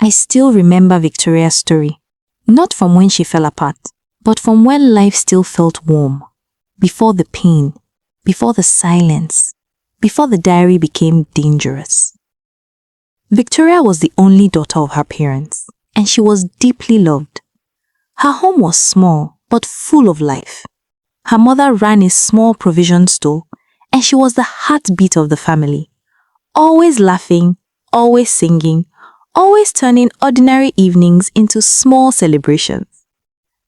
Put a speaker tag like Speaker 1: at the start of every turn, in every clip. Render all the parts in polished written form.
Speaker 1: I still remember Victoria's story, not from when she fell apart, but from when life still felt warm, before the pain, before the silence, before the diary became dangerous. Victoria was the only daughter of her parents, and she was deeply loved. Her home was small, but full of life. Her mother ran a small provision store, and she was the heartbeat of the family, always laughing, always singing, always turning ordinary evenings into small celebrations.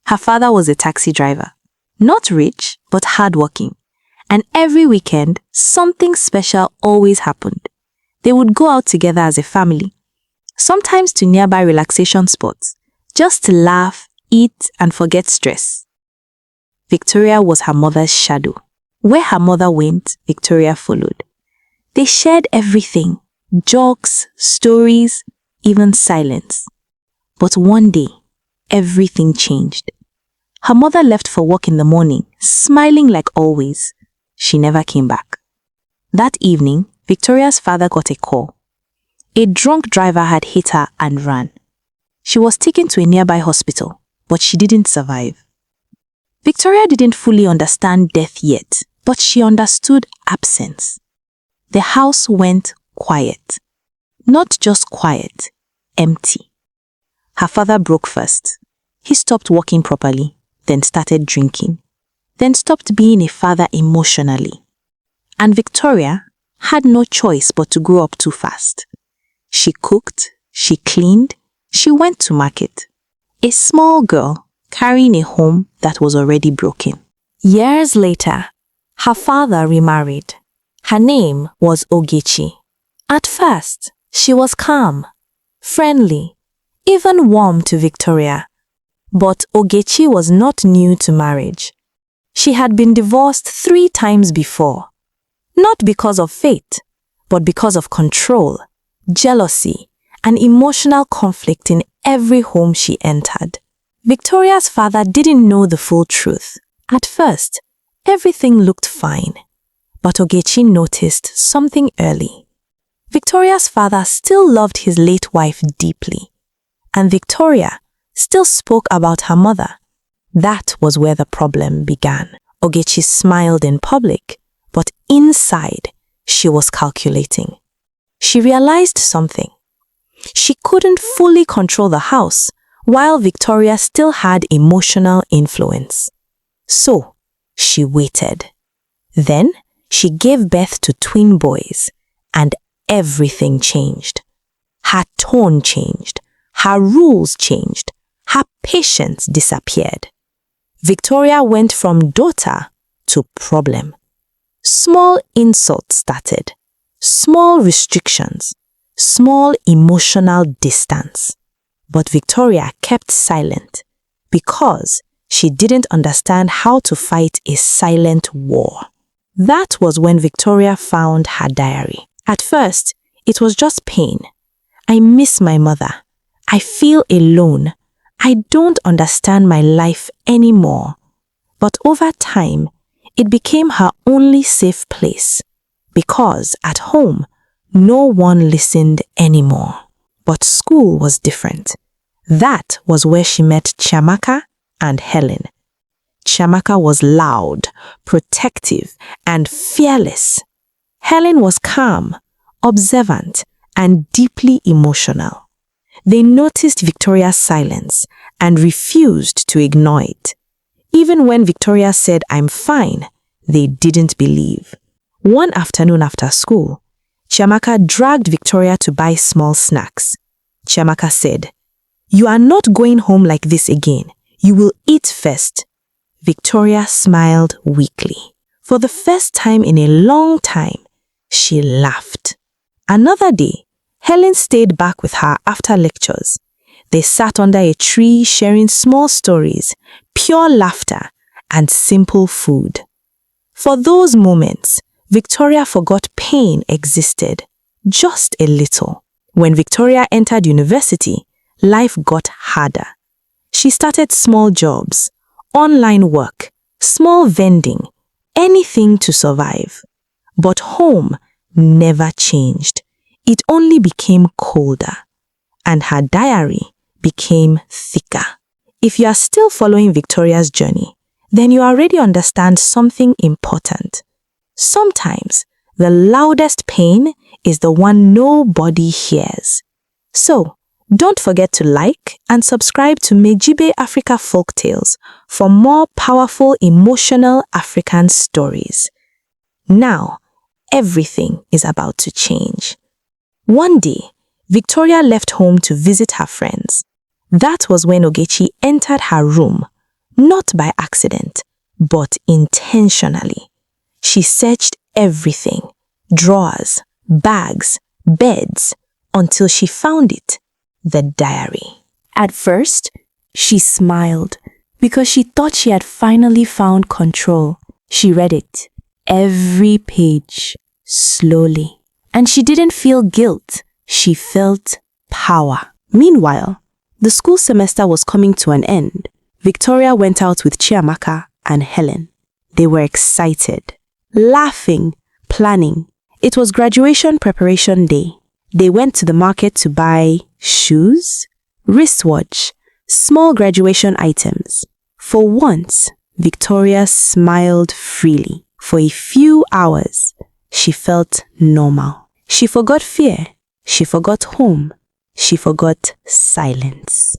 Speaker 1: Her father was a taxi driver, not rich, but hardworking, and every weekend, something special always happened. They would go out together as a family, sometimes to nearby relaxation spots, just to laugh, eat, and forget stress. Victoria was her mother's shadow. Where her mother went, Victoria followed. They shared everything, jokes, stories, even silence. But one day, everything changed. Her mother left for work in the morning, smiling like always. She never came back. That evening, Victoria's father got a call. A drunk driver had hit her and ran. She was taken to a nearby hospital, but she didn't survive. Victoria didn't fully understand death yet, but she understood absence. The house went quiet. Not just quiet, empty. Her father broke first. He stopped walking properly, then started drinking, then stopped being a father emotionally. And Victoria had no choice but to grow up too fast. She cooked, she cleaned, she went to market. A small girl carrying a home that was already broken. Years later, her father remarried. Her name was Ogechi. At first, she was calm, friendly, even warm to Victoria. But Ogechi was not new to marriage. She had been divorced 3 times before. Not because of fate, but because of control, jealousy, and emotional conflict in every home she entered. Victoria's father didn't know the full truth. At first, everything looked fine, but Ogechi noticed something early. Victoria's father still loved his late wife deeply, and Victoria still spoke about her mother. That was where the problem began. Ogechi smiled in public, but inside, she was calculating. She realized something. She couldn't fully control the house, while Victoria still had emotional influence. So, she waited. Then, she gave birth to twin boys, and everything changed. Her tone changed. Her rules changed. Her patience disappeared. Victoria went from daughter to problem. Small insults started. Small restrictions. Small emotional distance. But Victoria kept silent because she didn't understand how to fight a silent war. That was when Victoria found her diary. At first, it was just pain. I miss my mother. I feel alone. I don't understand my life anymore. But over time, it became her only safe place because at home, no one listened anymore. But school was different. That was where she met Chiamaka and Helen. Chiamaka was loud, protective, and fearless. Helen was calm, observant, and deeply emotional. They noticed Victoria's silence and refused to ignore it. Even when Victoria said, "I'm fine," they didn't believe. One afternoon after school, Chiamaka dragged Victoria to buy small snacks. Chiamaka said, "You are not going home like this again. You will eat first." Victoria smiled weakly. For the first time in a long time, she laughed. Another day, Helen stayed back with her after lectures. They sat under a tree sharing small stories, pure laughter, and simple food. For those moments, Victoria forgot pain existed, just a little. When Victoria entered university, life got harder. She started small jobs, online work, small vending, anything to survive. But home never changed. It only became colder. and her diary became thicker. If you are still following Victoria's journey, then you already understand something important. Sometimes, the loudest pain is the one nobody hears. So, don't forget to like and subscribe to Mejibe Africa Folktales for more powerful emotional African stories. Now, everything is about to change. One day, Victoria left home to visit her friends. That was when Ogechi entered her room, not by accident, but intentionally. She searched everything, drawers, bags, beds, until she found it, the diary. At first, she smiled because she thought she had finally found control. She read it, every page, slowly. And she didn't feel guilt, she felt power. Meanwhile, the school semester was coming to an end. Victoria went out with Chiamaka and Helen. They were excited, laughing, planning. It was graduation preparation day. They went to the market to buy shoes, wristwatch, small graduation items. For once, Victoria smiled freely. For a few hours, she felt normal. She forgot fear. She forgot home. She forgot silence.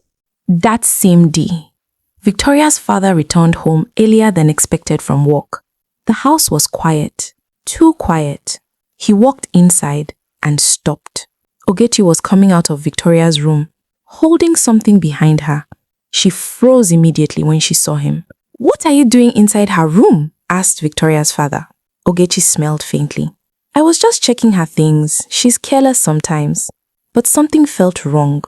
Speaker 1: That same day, Victoria's father returned home earlier than expected from work. The house was quiet, too quiet. He walked inside and stopped. Ogechi was coming out of Victoria's room, holding something behind her. She froze immediately when she saw him. "What are you doing inside her room?" asked Victoria's father. Ogechi smiled faintly. "I was just checking her things. She's careless sometimes." But something felt wrong,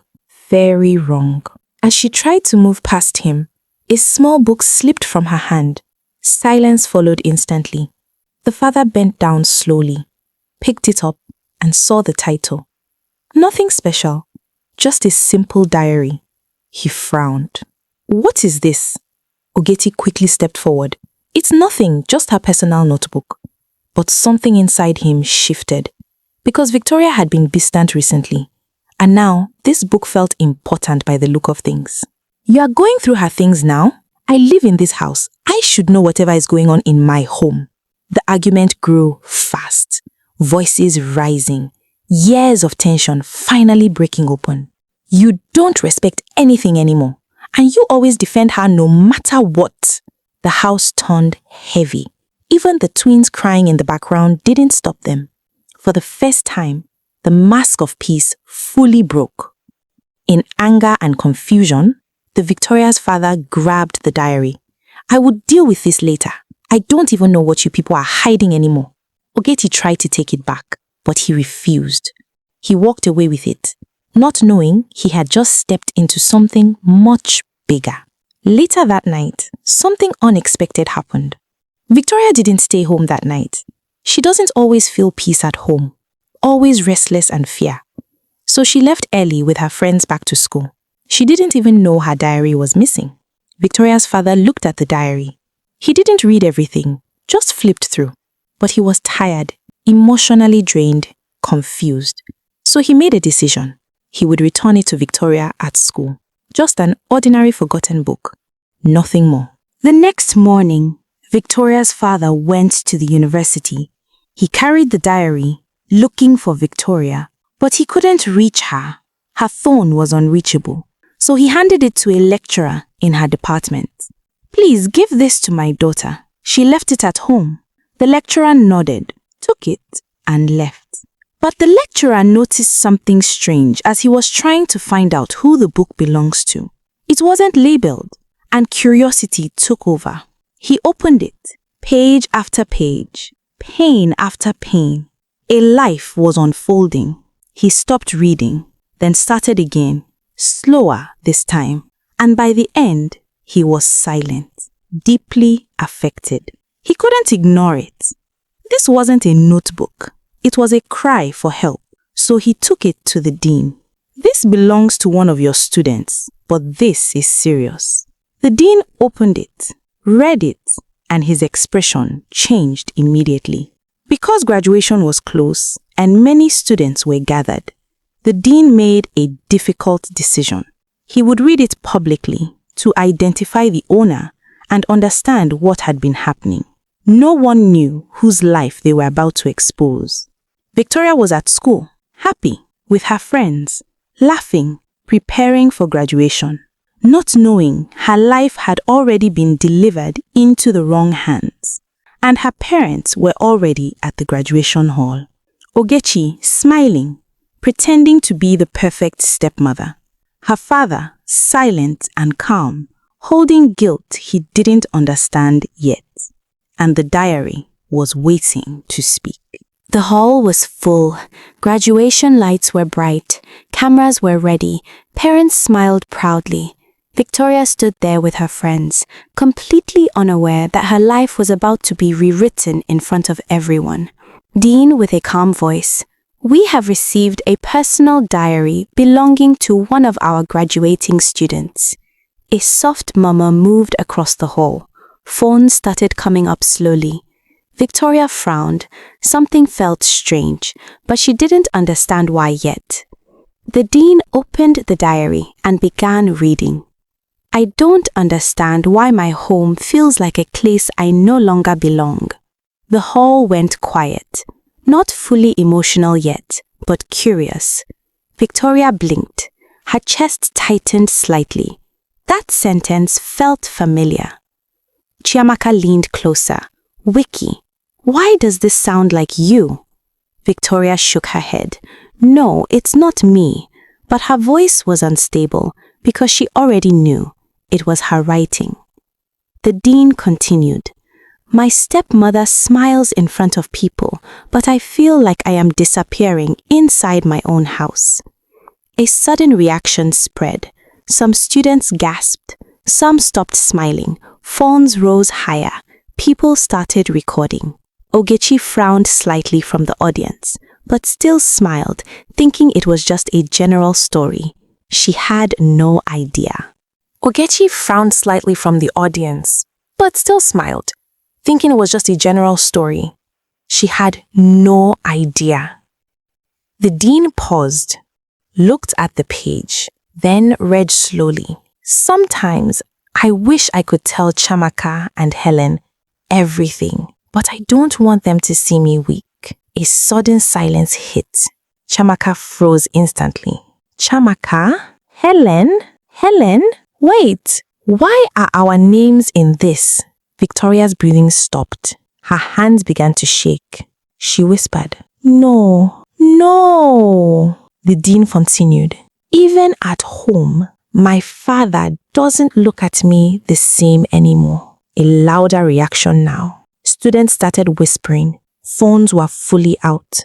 Speaker 1: very wrong. As she tried to move past him, a small book slipped from her hand. Silence followed instantly. The father bent down slowly, picked it up, and saw the title. Nothing special, just a simple diary. He frowned. "What is this?" Ogechi quickly stepped forward. "It's nothing, just her personal notebook." But something inside him shifted, because Victoria had been distant recently, and now this book felt important by the look of things. "You are going through her things now? I live in this house. I should know whatever is going on in my home." The argument grew fast, voices rising, years of tension finally breaking open. "You don't respect anything anymore, and you always defend her no matter what." The house turned heavy. Even the twins crying in the background didn't stop them. For the first time, the mask of peace fully broke. In anger and confusion, the Victoria's father grabbed the diary. "I will deal with this later. I don't even know what you people are hiding anymore." Ogechi tried to take it back, but he refused. He walked away with it, not knowing he had just stepped into something much bigger. Later that night, something unexpected happened. Victoria didn't stay home that night. She doesn't always feel peace at home, always restless and fear. So she left early with her friends back to school. She didn't even know her diary was missing. Victoria's father looked at the diary. He didn't read everything, just flipped through. But he was tired, emotionally drained, confused. So he made a decision. He would return it to Victoria at school. Just an ordinary forgotten book. Nothing more. The next morning, Victoria's father went to the university. He carried the diary, looking for Victoria, but he couldn't reach her. Her phone was unreachable. So he handed it to a lecturer in her department. "Please give this to my daughter. She left it at home." The lecturer nodded, took it, and left. But the lecturer noticed something strange as he was trying to find out who the book belongs to. It wasn't labeled, and curiosity took over. He opened it, page after page, pain after pain. A life was unfolding. He stopped reading, then started again, slower this time. And by the end, he was silent, deeply affected. He couldn't ignore it. This wasn't a notebook. It was a cry for help. So he took it to the dean. "This belongs to one of your students, but this is serious." The dean opened it, read it, and his expression changed immediately. Because graduation was close and many students were gathered,
Speaker 2: The dean made a difficult decision. He would read it publicly to identify the owner and understand what had been happening. No one knew whose life they were about to expose. Victoria was at school, happy, with her friends, laughing, preparing for graduation, not knowing her life had already been delivered into the wrong hands, and her parents were already at the graduation hall. Ogechi, smiling, pretending to be the perfect stepmother. Her father, silent and calm, holding guilt he didn't understand yet. And the diary was waiting to speak.
Speaker 1: The hall was full. Graduation lights were bright. Cameras were ready. Parents smiled proudly. Victoria stood there with her friends, completely unaware that her life was about to be rewritten in front of everyone. Dean, with a calm voice, "We have received a personal diary belonging to one of our graduating students." A soft murmur moved across the hall. Phones started coming up slowly. Victoria frowned. Something felt strange, but she didn't understand why yet. The dean opened the diary and began reading. "I don't understand why my home feels like a place I no longer belong." The hall went quiet, not fully emotional yet, but curious. Victoria blinked. Her chest tightened slightly. That sentence felt familiar. Chiamaka leaned closer. "Wiki, why does this sound like you?" Victoria shook her head. "No, it's not me." But her voice was unstable because she already knew it was her writing. The dean continued. "My stepmother smiles in front of people, but I feel like I am disappearing inside my own house." A sudden reaction spread. Some students gasped. Some stopped smiling. Phones rose higher. People started recording. Ogechi frowned slightly from the audience, but still smiled, thinking it was just a general story. She had no idea.
Speaker 3: Ogechi frowned slightly from the audience, but still smiled, thinking it was just a general story. She had no idea. The dean paused, looked at the page, then read slowly. "Sometimes I wish I could tell Chiamaka and Helen everything, but I don't want them to see me weak." A sudden silence hit. Chiamaka froze instantly. "Chiamaka? Helen? Helen? Wait, why are our names in this?" Victoria's breathing stopped. Her hands began to shake. She whispered, "No, no." The dean continued, "Even at home, my father doesn't look at me the same anymore." A louder reaction now. Students started whispering. Phones were fully out.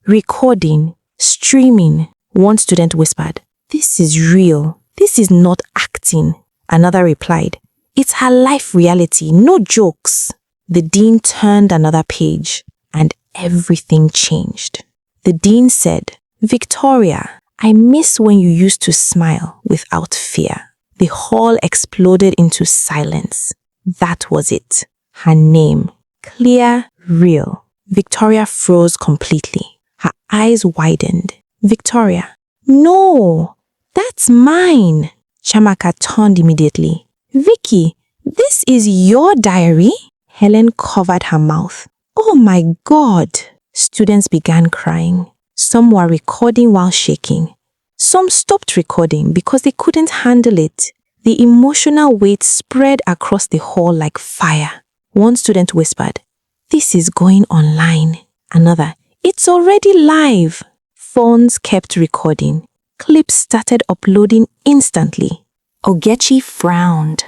Speaker 3: Recording, streaming. One student whispered, "This is real. This is not acting." Another replied, "It's her life reality, no jokes." The dean turned another page and everything changed. The dean said, "Victoria, I miss when you used to smile without fear." The hall exploded into silence. That was it. Her name. Clear, real. Victoria froze completely. Her eyes widened. "Victoria, no, that's mine." Chiamaka turned immediately. "Vicky, this is your diary?" Helen covered her mouth. "Oh my God." Students began crying. Some were recording while shaking. Some stopped recording because they couldn't handle it. The emotional weight spread across the hall like fire. One student whispered, "This is going online." Another, "It's already live." Phones kept recording. Clips started uploading instantly.
Speaker 1: Ogechi frowned.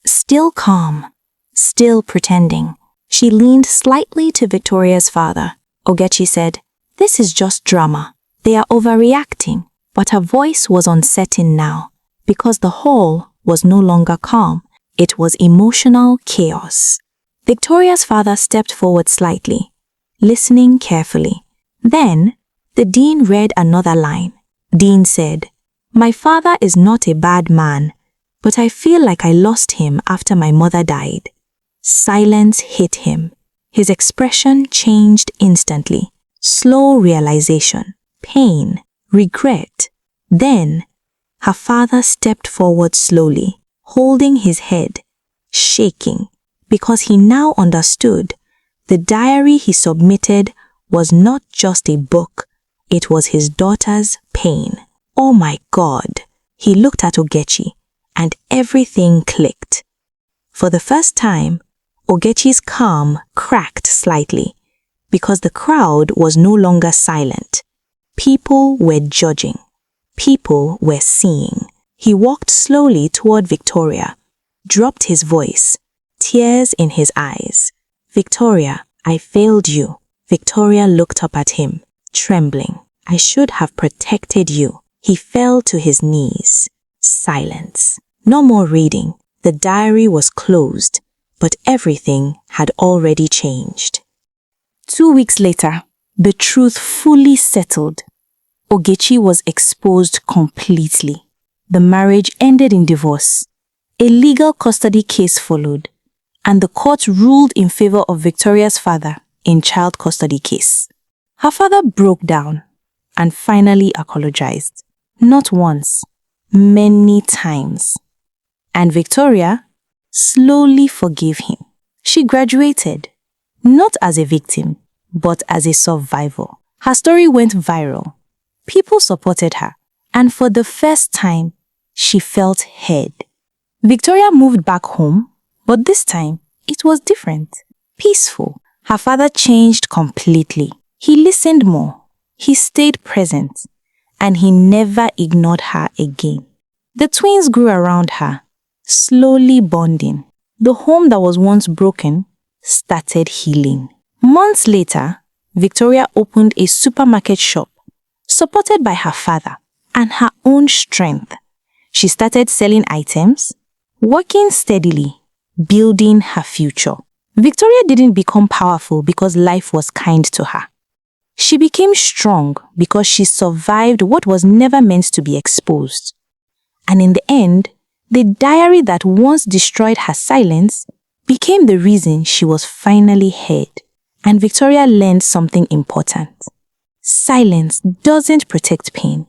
Speaker 1: Still calm, still pretending. She leaned slightly to Victoria's father. Ogechi said, "This is just drama. They are overreacting." But her voice was uncertain now, because the hall was no longer calm. It was emotional chaos. Victoria's father stepped forward slightly, listening carefully. Then, the dean read another line. Dean said, "My father is not a bad man, but I feel like I lost him after my mother died." Silence hit him. His expression changed instantly. Slow realization, pain,
Speaker 2: regret. Then, her father stepped forward slowly, holding his head, shaking, because he now understood the diary he submitted was not just a book, it was his daughter's pain. Oh my God! He looked at Ogechi, and everything clicked. For the first time, Ogechi's calm cracked slightly, because the crowd was no longer silent. People were judging. People were seeing. He walked slowly toward Victoria, dropped his voice, tears in his eyes. Victoria, I failed you. Victoria looked up at him, trembling. I should have protected you. He fell to his knees. Silence. No more reading. The diary was closed, but everything had already changed. 2 weeks later, the truth fully settled. Ogechi was exposed completely. The marriage ended in divorce. A legal custody case followed, and the court ruled in favor of Victoria's father in child custody case. Her father broke down and finally apologized. Not once, many times. And Victoria slowly forgave him. She graduated, not as a victim, but as a survivor. Her story went viral. People supported her, and for the first time, she felt heard. Victoria moved back home, but this time, it was different, peaceful. Her father changed completely. He listened more. He stayed present, and he never ignored her again. The twins grew around her, slowly bonding. The home that was once broken started healing. Months later, Victoria opened a supermarket shop, supported by her father and her own strength. She started selling items, working steadily, building her future. Victoria didn't become powerful because life was kind to her. She became strong because she survived what was never meant to be exposed. And in the end, the diary that once destroyed her silence became the reason she was finally heard. And Victoria learned something important. Silence doesn't protect pain.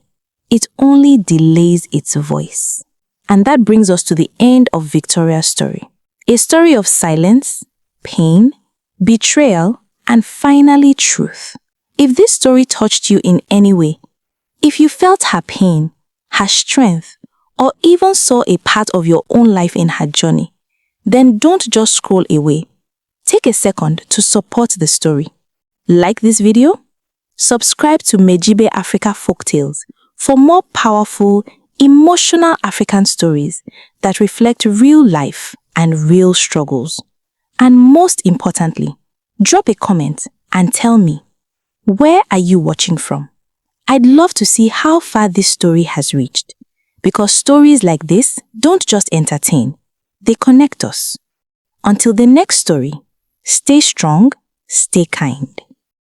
Speaker 2: It only delays its voice. And that brings us to the end of Victoria's story. A story of silence, pain, betrayal, and finally truth. If this story touched you in any way, if you felt her pain, her strength, or even saw a part of your own life in her journey, then don't just scroll away. Take a second to support the story. Like this video? Subscribe to Mejibe Africa Folktales for more powerful, emotional African stories that reflect real life and real struggles. And most importantly, drop a comment and tell me, where are you watching from? I'd love to see how far this story has reached, because stories like this don't just entertain, they connect us. Until the next story, stay strong, stay kind.